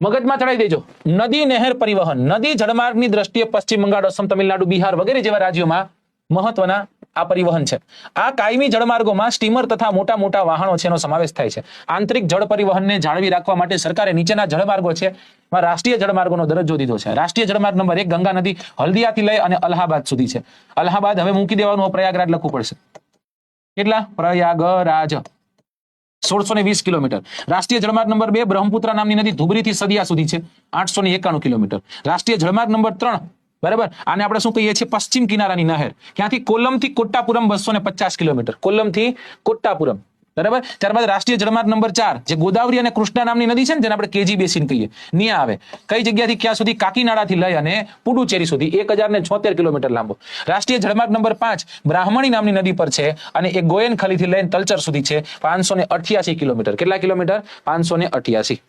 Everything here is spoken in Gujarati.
મગજમાં ચડાવી દેજો. નદી નહેર પરિવહન, નદી જળમાર્ગની દ્રષ્ટિએ પશ્ચિમ બંગાળ, અસમ, તમિલનાડુ, બિહાર વગેરે જેવા રાજ્યોમાં મહત્વના આ પરિવહન છે. આ કાયમી જળમાર્ગોમાં સ્ટીમર તથા મોટા મોટા વાહનો છે એનો સમાવેશ થાય છે. આંતરિક જળ પરિવહનને જાળવી રાખવા માટે સરકારે નીચેના જળમાર્ગો છે રાષ્ટ્રીય જળમાર્ગોનો દરજ્જો દીધો છે. રાષ્ટ્રીય જળમાર્ગ નંબર 1 ગંગા નદી હલ્દિયાથી લઈ અને અલ્હાબાદ સુધી છે. અલ્હાબાદ હવે મૂકી દેવાનું, પ્રયાગરાજ લખવું પડશે. કેટલા? પ્રયાગરાજ 1620 કિલોમીટર. રાષ્ટ્રીય જળમાર્ગ નંબર 2 બ્રહ્મપુત્ર નામની નદી ધુબરીથી સદિયા સુધી છે 891 કિલોમીટર. રાષ્ટ્રીય જળમાર્ગ નંબર 3 બરાબર, આને આપણે શું કહીએ છીએ? પશ્ચિમ કિનારાની નહેર. ક્યાંથી? કોલ્લમથી કોટ્ટાપુરમ 250 કિલોમીટર. કોલ્લમથી કોટ્ટાપુરમ બરાબર. ત્યારબાદ રાષ્ટ્રીય જળમાર્ગ નંબર 4 જે ગોદાવરી અને કૃષ્ણા નામની નદી છે ને, જેને આપણે કેજી બેસિન કહીએ, ન્યા આવે. કઈ જગ્યાથી ક્યાં સુધી? કાકીનાડાથી લઈ અને પુડુચેરી સુધી 1076 કિલોમીટર લાંબો. રાષ્ટ્રીય જળમાર્ગ નંબર 5 બ્રાહ્મણી નામની નદી પર છે અને એ ગોયનખલીથી લઈને તલચર સુધી છે 588 કિલોમીટર. કેટલા કિલોમીટર? 588.